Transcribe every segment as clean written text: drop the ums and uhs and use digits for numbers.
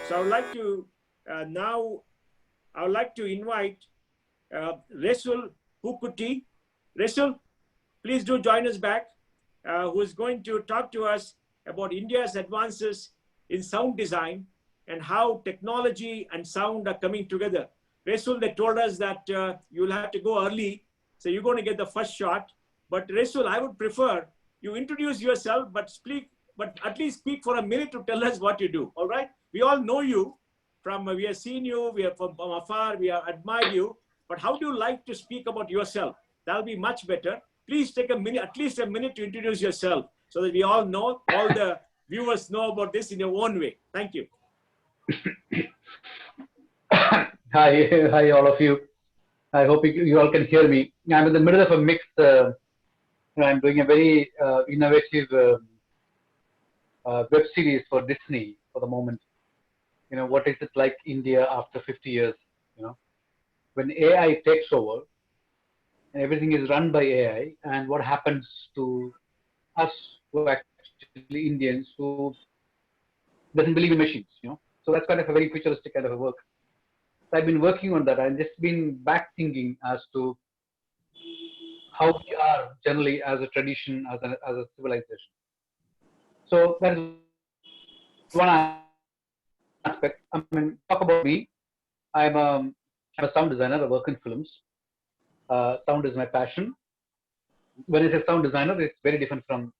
So I would like to now, I would like to invite Resul Pookutty. Resul, please do join us back, who is going to talk to us about India's advances in sound design and how technology and sound are coming together. Resul, they told us that you'll have to go early, so you're going to get the first shot. But Resul, I would prefer you introduce yourself, but at least speak for a minute to tell us what you do. All right? We all know you from, we have seen you, we have from afar, we have admired you. But how do you like to speak about yourself? That'll be much better. Please take a minute, at least a minute, to introduce yourself so that we all know, all the viewers know about this in your own way. Thank you. Hi, all of you. I hope you all can hear me. I'm in the middle of a mix. I'm doing a very innovative web series for Disney for the moment. What is it like India after 50 years? When AI takes over, and everything is run by AI, and what happens to us who are actually Indians who doesn't believe in machines? So that's kind of a very futuristic kind of a work. So I've been working on that. I've just been back thinking as to how we are generally as a tradition, as a civilization. So that is one aspect. I mean, talk about me. I'm a sound designer. I work in films. Sound is my passion. When I say sound designer, it's very different from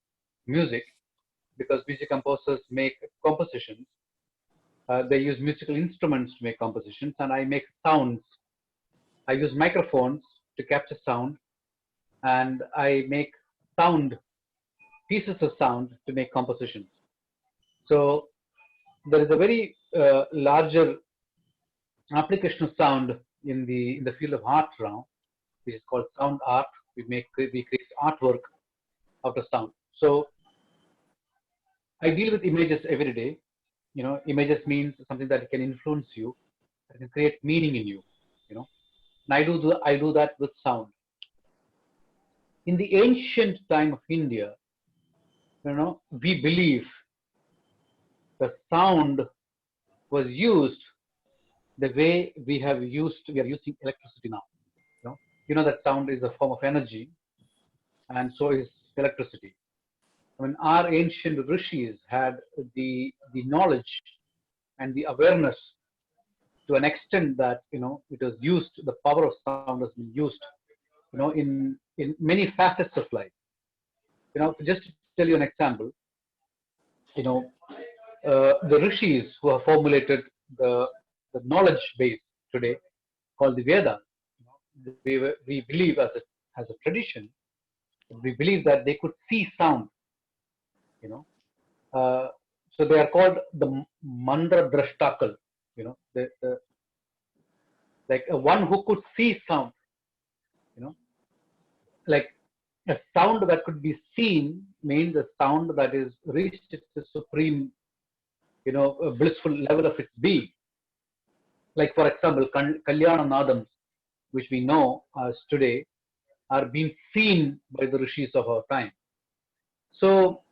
music, because music composers make compositions. They use musical instruments to make compositions, and I make sounds. I use microphones to capture sound, and I make pieces of sound to make compositions. So there is a very larger application of sound in the field of art now, which is called sound art. We create artwork out of sound. So I deal with images every day. Images means something that can influence you, that can create meaning in you. And I do that with sound. In the ancient time of India, we believe the sound was used the way we are using electricity now. That sound is a form of energy, and so is electricity. I mean, our ancient rishis had the knowledge and the awareness to an extent that it was used. The power of sound has been used, in many facets of life. Just to tell you an example, the rishis who have formulated the knowledge base today, called the Vedas. We believe as a tradition, we believe that they could see sound. So they are called the mandra drashtakal. Like one who could see sound. Like a sound that could be seen means a sound that is reached its supreme, a blissful level of its being. Like, for example, Kalyana Nadams, which we know as today, are being seen by the rishis of our time. So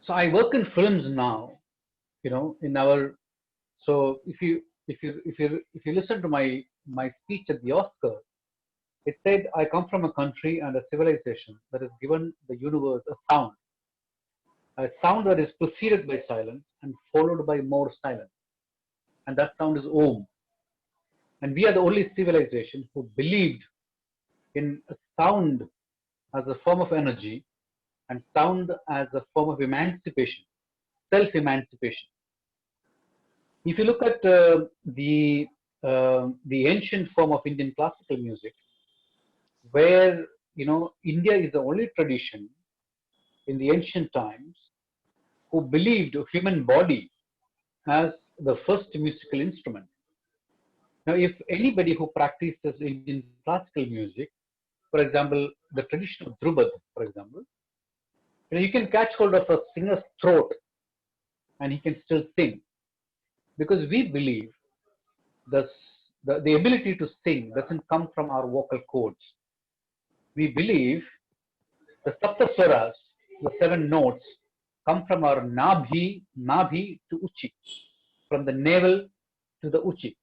I work in films now, so if you listen to my speech at the Oscar, it said I come from a country and a civilization that has given the universe a sound that is preceded by silence and followed by more silence, and that sound is Om. And we are the only civilization who believed in sound as a form of energy and sound as a form of emancipation, self-emancipation. If you look at the ancient form of Indian classical music, where India is the only tradition in the ancient times who believed a human body as the first musical instrument. Now, if anybody who practices Indian classical music, for example, the tradition of Drupad, for example, you can catch hold of a singer's throat and he can still sing, because we believe the ability to sing doesn't come from our vocal cords. We believe the Saptaswaras, the 7 notes, come from our Nabhi to Uchi. from the navel to the uchi.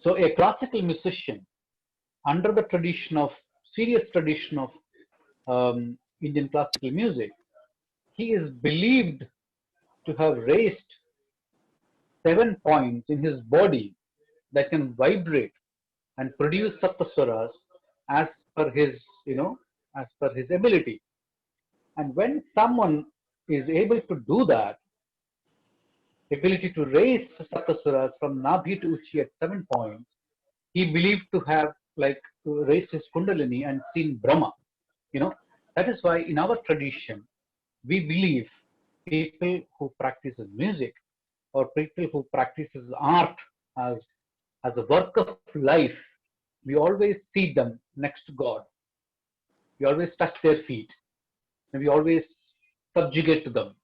So a classical musician, under the tradition of serious tradition of Indian classical music, he is believed to have raised 7 points in his body that can vibrate and produce saptaswaras as per his, as per his ability. And when someone is able to do that, ability to raise saptaswaras from Nabhi to Uchi at 7 points, he believed to have like raised his kundalini and seen Brahma. That is why in our tradition, we believe people who practices music or people who practices art as a work of life, we always see them next to God. We always touch their feet, and we always subjugate to them.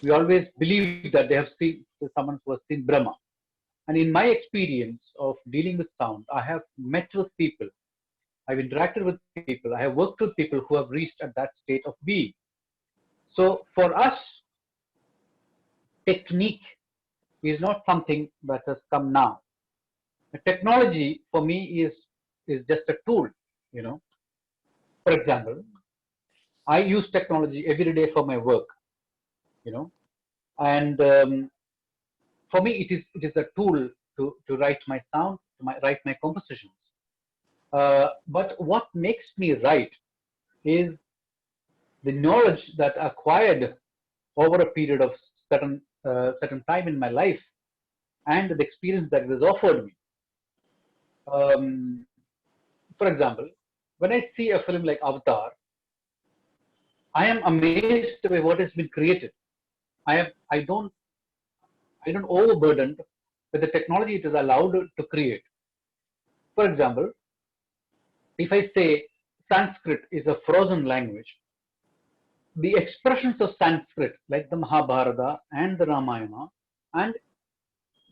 We always believe that they have seen someone who has seen Brahma. And in my experience of dealing with sound, I have met with people, I've interacted with people, I have worked with people who have reached at that state of being. So for us, technique is not something that has come now. The technology for me is just a tool. For example, I use technology every day for my work. And for me it is a tool to write my sound, write my compositions. But what makes me write is the knowledge that acquired over a period of certain time in my life and the experience that was offered me. For example, when I see a film like Avatar, I am amazed by what has been created. I don't overburdened with the technology it is allowed to create. For example, if I say Sanskrit is a frozen language, the expressions of Sanskrit, like the Mahabharata and the Ramayana, and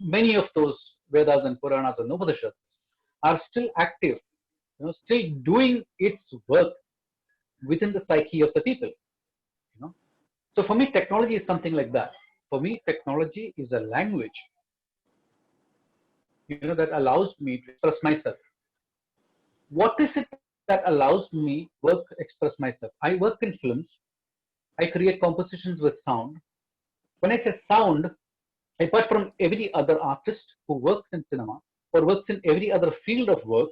many of those Vedas and Puranas and Upanishads, are still active, still doing its work within the psyche of the people. So for me, technology is something like that. For me, technology is a language, that allows me to express myself. What is it that allows me to express myself? I work in films. I create compositions with sound. When I say sound, apart from every other artist who works in cinema or works in every other field of work,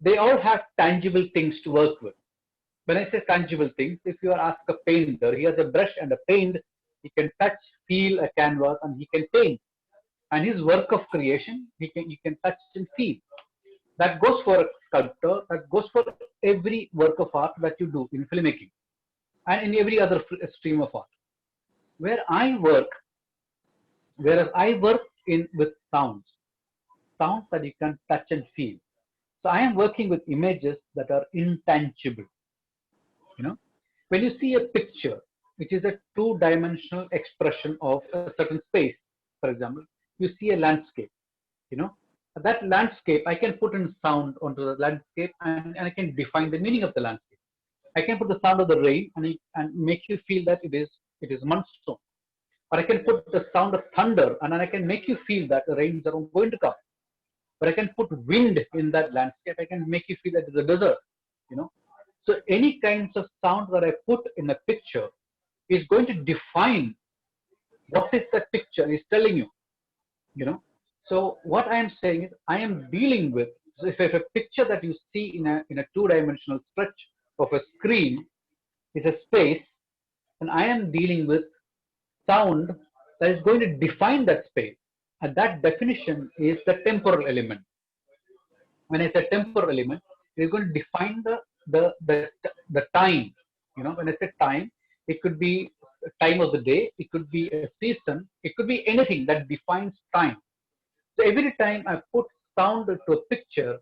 they all have tangible things to work with. When I say tangible things, if you ask a painter, he has a brush and a paint, he can touch, feel a canvas, and he can paint. And his work of creation, you can touch and feel. That goes for a sculptor, that goes for every work of art that you do in filmmaking and in every other stream of art. Whereas I work with sounds that you can touch and feel. So I am working with images that are intangible. When you see a picture, which is a two-dimensional expression of a certain space, for example, you see a landscape. That landscape, I can put in sound onto the landscape and I can define the meaning of the landscape. I can put the sound of the rain and make you feel that it is monsoon. Or I can put the sound of thunder and then I can make you feel that the rains are going to come. But I can put wind in that landscape. I can make you feel that it's a desert. So any kinds of sound that I put in a picture is going to define what is that picture is telling you. So what I am saying is I am dealing with, so if a picture that you see in a two-dimensional stretch of a screen is a space, and I am dealing with sound that is going to define that space. And that definition is the temporal element. When I say temporal element, it is going to define the time. When I say time, it could be time of the day, it could be a season, it could be anything that defines time. So every time I put sound to a picture,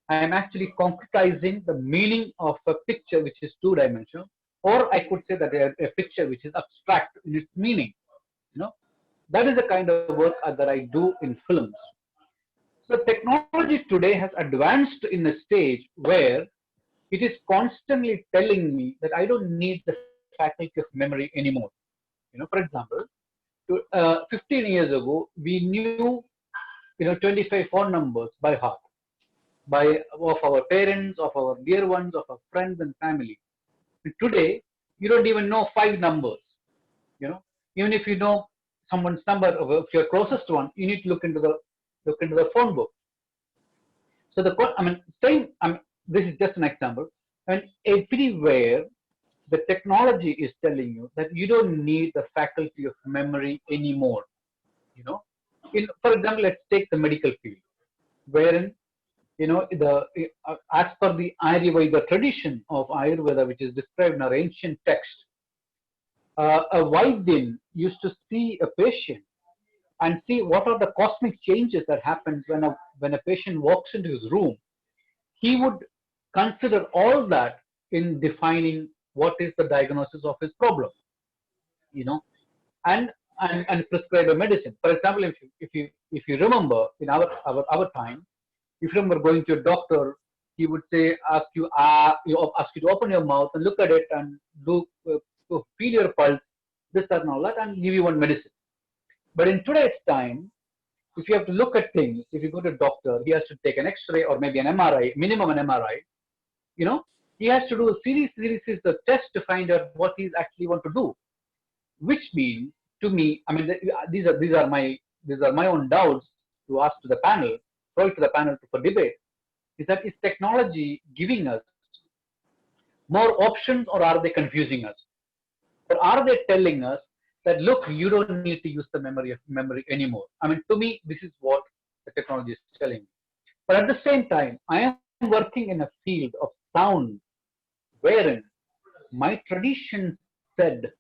I am actually concretizing the meaning of a picture which is two-dimensional, or I could say that a picture which is abstract in its meaning. That is the kind of work that I do in films. So technology today has advanced in a stage where it is constantly telling me that I don't need the faculty of memory anymore. For example, 15 years ago, we knew 25 phone numbers by heart, of our parents, of our dear ones, of our friends and family. Today, you don't even know 5 numbers. You know, even if you know someone's number, if your closest one, you need to look into the phone book. So this is just an example. And everywhere, the technology is telling you that you don't need the faculty of memory anymore. For example, let's take the medical field, wherein as per the Ayurveda tradition of Ayurveda, which is described in our ancient text, a Vaidyan used to see a patient and see what are the cosmic changes that happens when a patient walks into his room. He would consider all that in defining what is the diagnosis of his problem, and prescribe a medicine. For example, if you remember in our time, if you remember going to a doctor, he would say ask you to open your mouth and look at it and do feel your pulse, this and all that, and give you one medicine. But in today's time, if you have to look at things, if you go to a doctor, he has to take an X-ray or maybe an MRI, minimum an MRI. He has to do a series of tests to find out what he's actually want to do. Which means, to me, I mean, these are my own doubts to ask to the panel, throw it to the panel for debate. Is technology giving us more options, or are they confusing us? Or are they telling us that, look, you don't need to use the memory anymore? I mean, to me, this is what the technology is telling me. But at the same time, I am working in a field of sound, wherein my tradition said,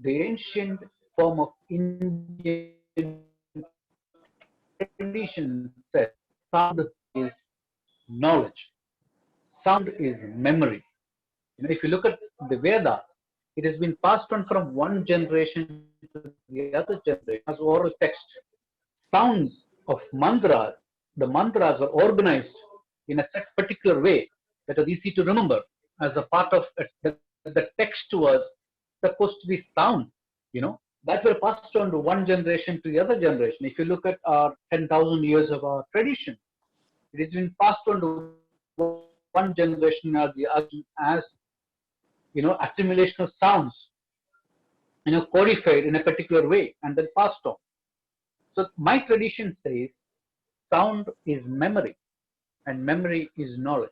the ancient form of Indian tradition said, sound is knowledge, sound is memory. If you look at the Vedas, it has been passed on from one generation to the other generation as oral text. Sounds of mantras, the mantras were organized in a set particular way that was easy to remember as a part of the text was supposed to be sound, that were passed on to one generation to the other generation. If you look at our 10,000 years of our tradition, it has been passed on to one generation as accumulation of sounds, codified in a particular way and then passed on. So my tradition says sound is memory and memory is knowledge.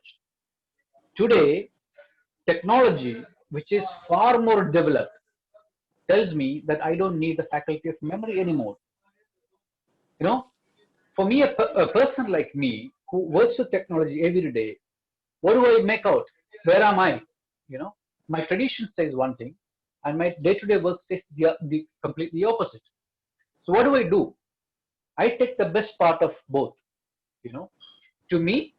Today, technology, which is far more developed, tells me that I don't need the faculty of memory anymore. For me, a person like me who works with technology every day, what do I make out? Where am I? My tradition says one thing, and my day-to-day work says the completely opposite. So what do? I take the best part of both. To me,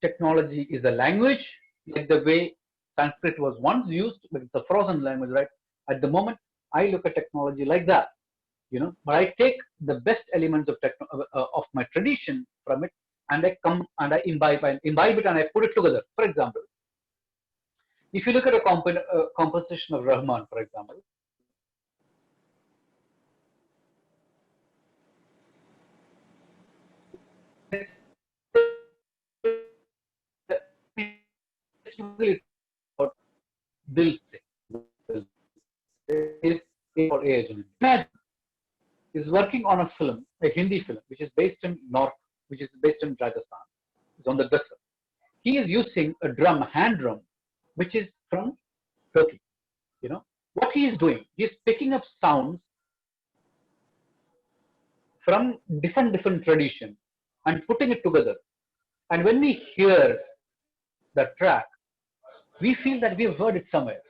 technology is a language, like the way Sanskrit was once used, but it's a frozen language, right? At the moment, I look at technology like that, but I take the best elements of my tradition from it, and I come and I imbibe it and I put it together. For example, if you look at a composition of Rahman, for example, Imagine is working on a film, a Hindi film, which is based in Rajasthan. It's on the desert. He is using a hand drum, which is from Turkey. What he is doing, he is picking up sounds from different traditions and putting it together. And when we hear the track, we feel that we have heard it somewhere.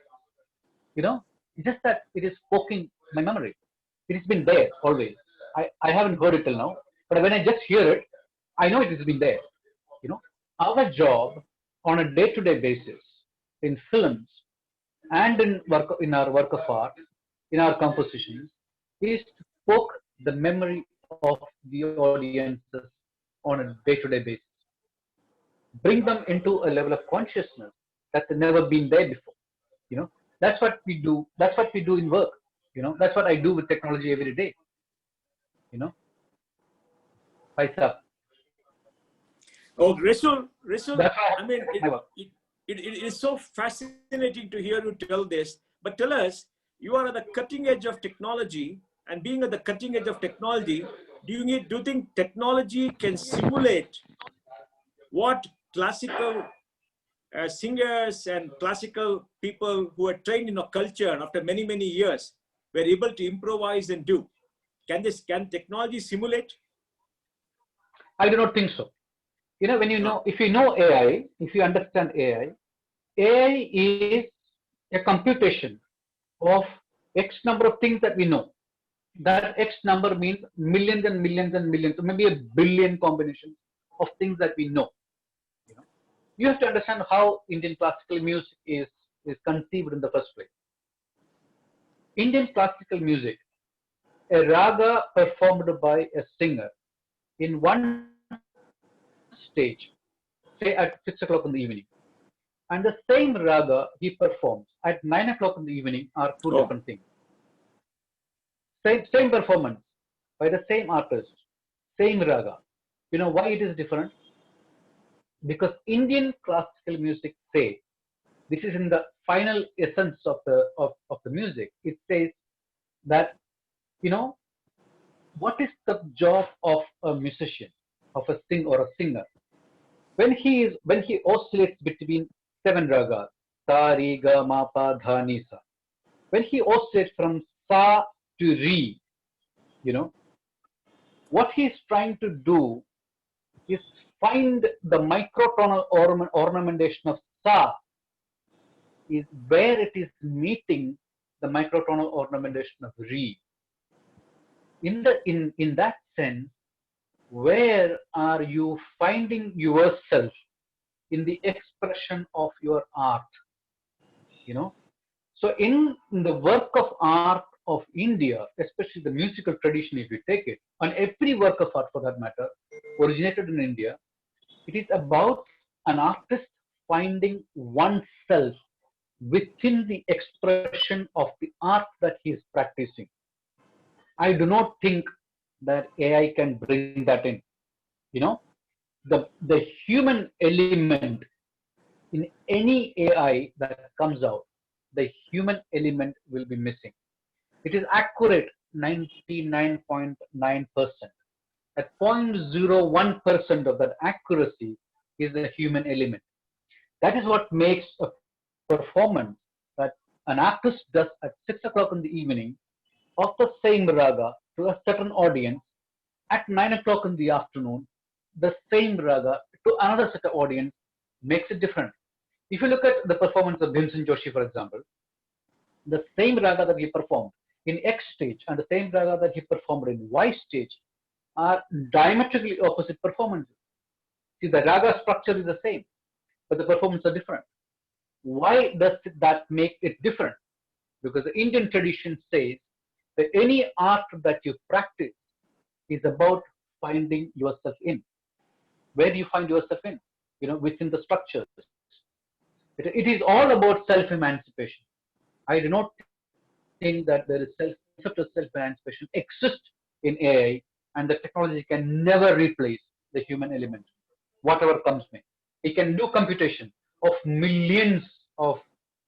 It's just that it is poking my memory. It has been there always. I haven't heard it till now, but when I just hear it, I know it has been there. Our job on a day-to-day basis in films and in our work of art, in our compositions, is to poke the memory of the audiences on a day-to-day basis. Bring them into a level of consciousness that they've never been there before. That's what we do. That's what we do in work. That's what I do with technology every day. Spice up. Oh, Resul, That's why I mean, my work. it is so fascinating to hear you tell this. But tell us, you are at the cutting edge of technology, and being at the cutting edge of technology, do you think technology can simulate what classical singers and classical people who are trained in a culture after many years were able to improvise and do? Can technology simulate? I do not think so. When No. if you know AI, if you understand AI is a computation of X number of things that we know. That X number means millions and millions and millions, so maybe a billion combinations of things that we know. You have to understand how Indian classical music is conceived in the first place. Indian classical music, a raga performed by a singer in one stage, say at 6 o'clock in the evening, and the same raga he performs at 9 o'clock in the evening are two Oh, different things. Same performance by the same artist, same raga. You know why it is different? Because Indian classical music says, this is in the final essence of the music. It says that, you know what is the job of a musician, of a singer? When he oscillates between seven ragas, sa, re, ga, ma, pa, dha, ni, sa. When he oscillates from sa to re, you know, what he's trying to do is find the microtonal ornamentation of sa is where it is meeting the microtonal ornamentation of re. In that sense, where are you finding yourself in the expression of your art? So in the work of art of India, especially the musical tradition, if you take it, and every work of art for that matter, originated in India, it is about an artist finding oneself within the expression of the art that he is practicing. I do not think that AI can bring that in. You know, the human element in any AI that comes out, the human element will be missing. It is accurate 99.9%. At 0.01% of that accuracy is the human element. That is what makes a performance that an artist does at 6 o'clock in the evening of the same raga to a certain audience at 9 o'clock in the afternoon, the same raga to another set of audience makes it different. If you look at the performance of Bhimsen Joshi, for example, the same raga that he performed in X stage and the same raga that he performed in Y stage are diametrically opposite performances. See, the raga structure is the same, but the performances are different. Why does that make it different? Because the Indian tradition says that any art that you practice is about finding yourself in. Where do you find yourself in? Within the structures. It is all about self-emancipation. I do not think that there is concept of self-emancipation exists in AI, and the technology can never replace the human element, whatever comes may. It can do computation of millions of,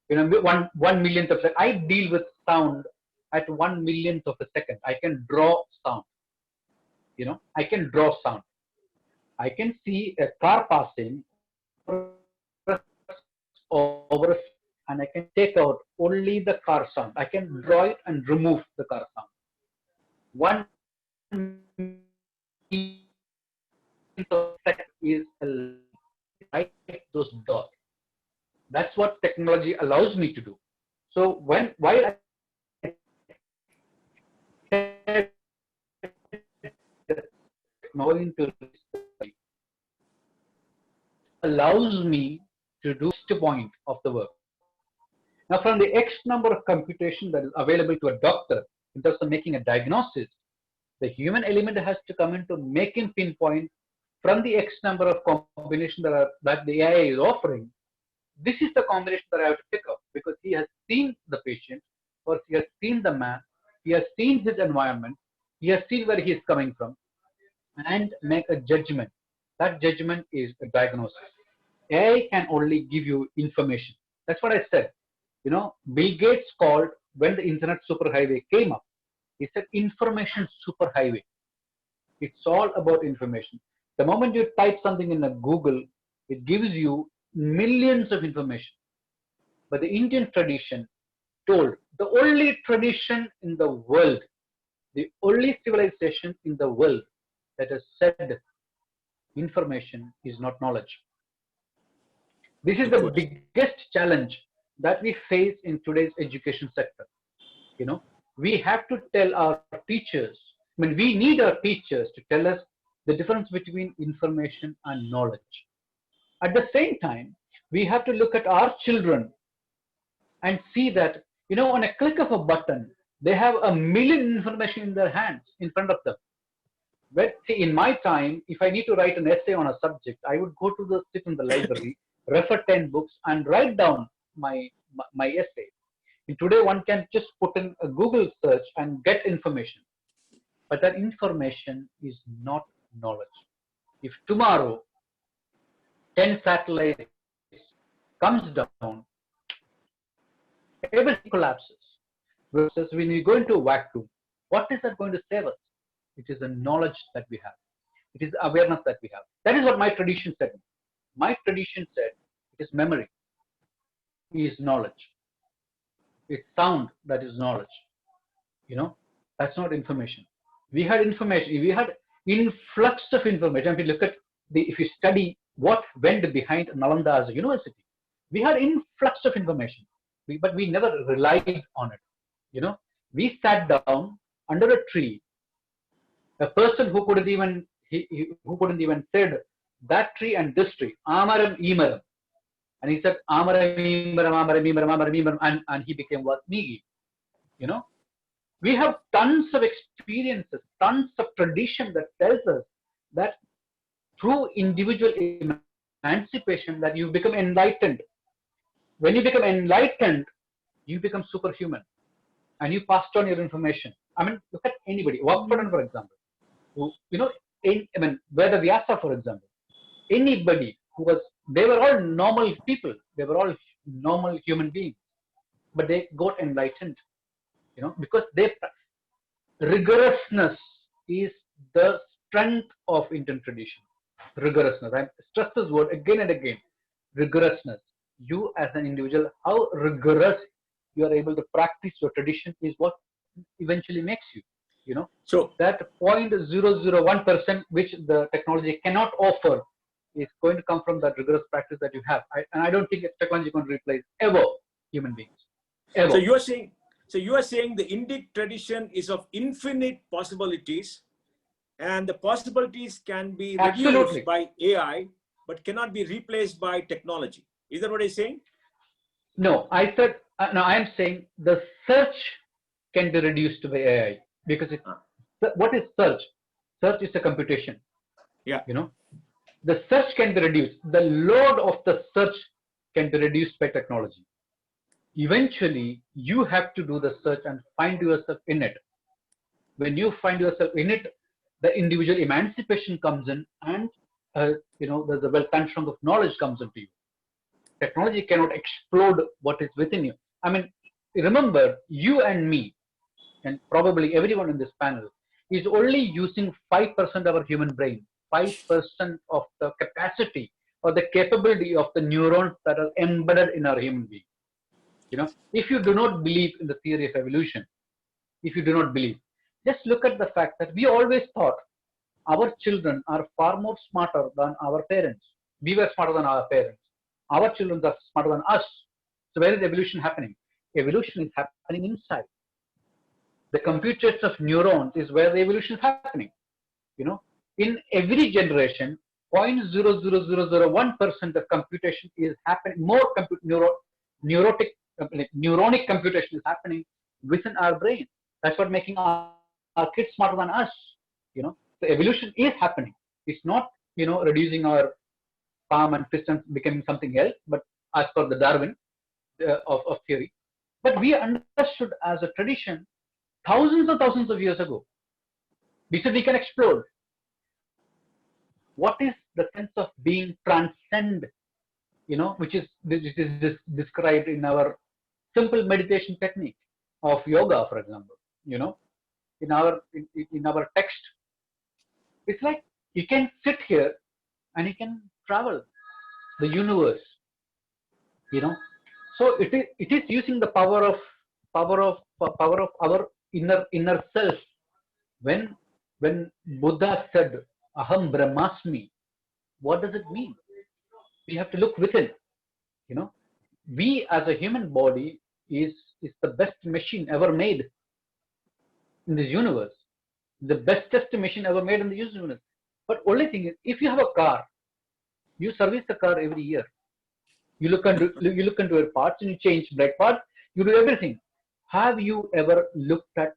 1 millionth of a second. I deal with sound at 1 millionth of a second. I can draw sound. I can draw sound. I can see a car passing over a, and I can take out only the car sound. I can draw it and remove the car sound. 1 millionth of a second is like those dots. That's what technology allows me to do. So while I technology to allows me to do the point of the work. Now, from the X number of computation that is available to a doctor in terms of making a diagnosis, the human element has to come in to make him pinpoint from the X number of combination that the AI is offering. This is the combination that I have to pick up because he has seen the patient or he has seen the man He has seen his environment. He has seen where he is coming from and make a judgment. That judgment is a diagnosis. AI can only give you information. That's what I said. You know, Bill Gates called, when the internet superhighway came up, he said information superhighway. It's all about information. The moment you type something in a Google, it gives you millions of information. But the Indian tradition told, the only tradition in the world, the only civilization in the world that has said information is not knowledge. This is the biggest challenge that we face in today's education sector. You know, we have to tell our teachers, I mean, we need our teachers to tell us the difference between information and knowledge. At the same time, we have to look at our children and see that, you know, on a click of a button, they have a million information in their hands, in front of them. But see, in my time, if I need to write an essay on a subject, I would go to the sit in the library, refer 10 books, and write down my essay. And today, one can just put in a Google search and get information. But that information is not knowledge. If tomorrow 10 satellites comes down, everything collapses. Versus when we go into a vacuum, what is that going to save us? It is the knowledge that we have. It is the awareness that we have. That is what my tradition said. My tradition said it is memory, is knowledge. It's sound that is knowledge. You know, that's not information. We had information. We had influx of information. If you look at if you study what went behind Nalanda as a university, we had influx of information, but we never relied on it. You know, we sat down under a tree. A person who couldn't even said that tree and this tree, Amaram Imaram, and he said Amaram Imaram, Amaram Imaram, Amaram Imaram, and he became Vatmigi. You know, we have tons of experiences, tons of tradition that tells us that through individual emancipation that you become enlightened. When you become enlightened, you become superhuman, and you passed on your information. I mean, look at anybody. Vappadan, for example. Who, you know, whether Vyasa, for example, anybody who was, they were all normal people. They were all normal human beings, but they got enlightened. You know, because rigorousness is the strength of Indian tradition. Rigorousness. I stress this word again and again. Rigorousness. You as an individual, how rigorous you are able to practice your tradition is what eventually makes you. You know, so that 0.001% which the technology cannot offer is going to come from that rigorous practice that you have. And I don't think technology is going to replace ever human beings. Ever. So you are saying the Indic tradition is of infinite possibilities, and the possibilities can be reduced by AI, but cannot be replaced by technology. Is that what you're saying? No, I said, no, I'm saying the search can be reduced by AI. Because what is search? Search is a computation. Yeah. You know, the search can be reduced. The load of the search can be reduced by technology. Eventually, you have to do the search and find yourself in it. When you find yourself in it, the individual emancipation comes in, and you know, the well trunk of knowledge comes into you. Technology cannot explode what is within you. I mean, remember, you and me, and probably everyone in this panel, is only using 5% of our human brain, 5% of the capacity or the capability of the neurons that are embedded in our human being. You know, if you do not believe in the theory of evolution, if you do not believe, just look at the fact that we always thought our children are far more smarter than our parents. We were smarter than our parents. Our children are smarter than us. So where is evolution happening? Evolution is happening inside. The computers of neurons is where the evolution is happening. You know, in every generation, 0.00001% of computation is happening. More neuronic computation is happening within our brain. That's what making our kids smarter than us. You know, the evolution is happening. It's not, you know, reducing our palm and fist and becoming something else, but as per the Darwin of theory. But we understood as a tradition thousands and thousands of years ago. We said we can explode. What is the sense of being transcend, which is described in our simple meditation technique of yoga, for example, in our text. It's like you can sit here and you can travel the universe, So it is using the power of our inner self. When Buddha said Aham Brahmasmi, what does it mean? We have to look within. We as a human body is the best machine ever made in this universe. The bestest machine ever made in the universe. But only thing is, if you have a car, you service the car every year. You look into your parts and you change brake parts. You do everything. Have you ever looked at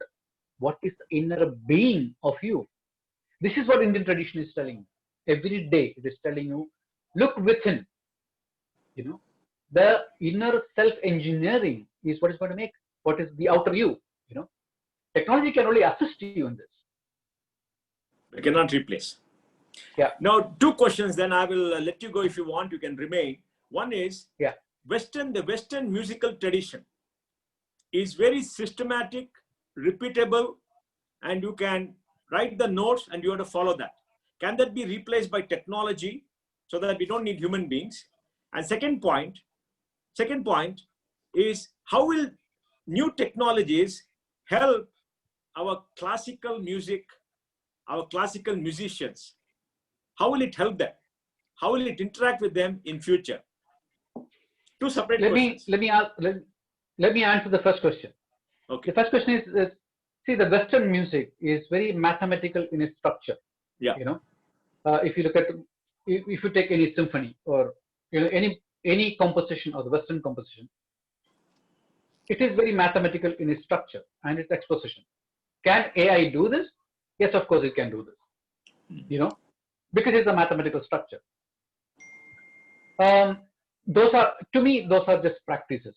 what is the inner being of you? This is what Indian tradition is telling you. Every day it is telling you, look within. The inner self-engineering is what is going to make what is the outer you. Technology can only assist you in this. We cannot replace. Yeah. Now, two questions. Then I will let you go. If you want, you can remain. One is, the Western musical tradition is very systematic, repeatable, and you can write the notes and you have to follow that. Can that be replaced by technology so that we don't need human beings? And second point is, how will new technologies help our classical music, our classical musicians? How will it help them? How will it interact with them in future? Two separate questions. Let me answer the first question. Okay. The first question is, see, the Western music is very mathematical in its structure. Yeah. If you look at, if you take any symphony or any composition or the Western composition, it is very mathematical in its structure and its exposition. Can AI do this? Yes, of course it can do this. Because it's a mathematical structure. Those are just practices.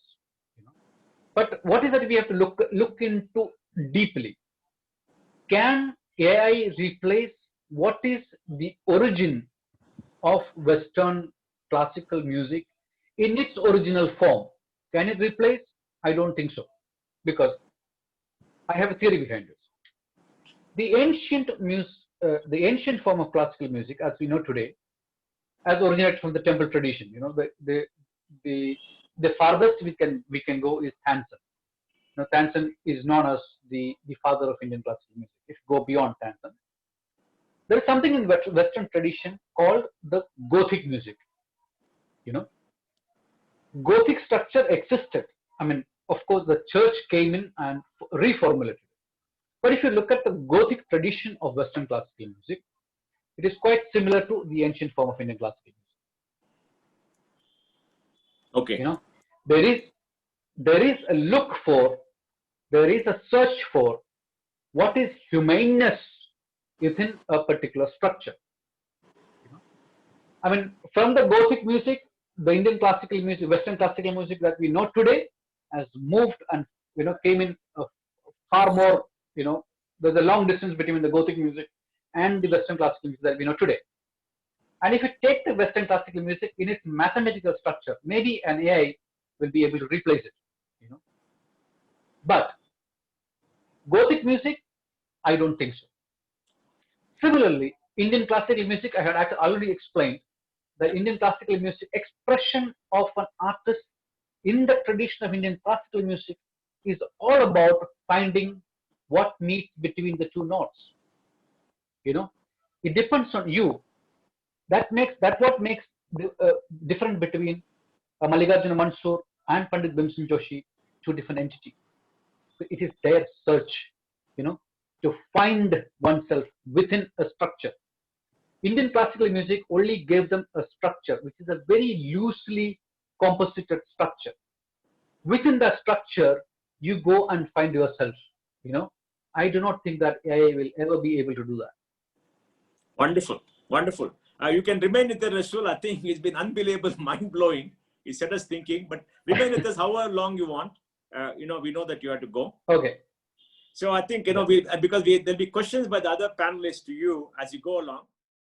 But what is that we have to look into deeply? Can AI replace what is the origin of Western classical music in its original form? Can it replace? I don't think so, because I have a theory behind this. The ancient form of classical music, as we know today, has originated from the temple tradition. The farthest we can go is Tansen. Tansen is known as the father of Indian classical music. If you go beyond Tansen, there is something in Western tradition called the Gothic music. Gothic structure existed. I mean, of course, the church came in and reformulated it. But if you look at the Gothic tradition of Western classical music, it is quite similar to the ancient form of Indian classical music. Okay. There is a search for what is humaneness within a particular structure. I mean, from the Gothic music, the Indian classical music, Western classical music that we know today has moved and came in far more. There's a long distance between the Gothic music and the Western classical music that we know today. And if you take the Western classical music in its mathematical structure, maybe an AI will be able to replace it. But Gothic music, I don't think so. Similarly, Indian classical music, I had already explained, the Indian classical music expression of an artist in the tradition of Indian classical music is all about finding what meets between the two notes. It depends on you. That's what makes the difference between Mallikarjuna Mansur and Pandit Bhimsen Joshi, two different entities. So it is their search, to find oneself within a structure. Indian classical music only gave them a structure, which is a very loosely composited structure. Within that structure, you go and find yourself. I do not think that AI will ever be able to do that. Wonderful, wonderful. You can remain with the Resul. I think it's been unbelievable, mind-blowing. It set us thinking, but remain with us however long you want. We know that you have to go. Okay. So I think, because there'll be questions by the other panelists to you as you go along.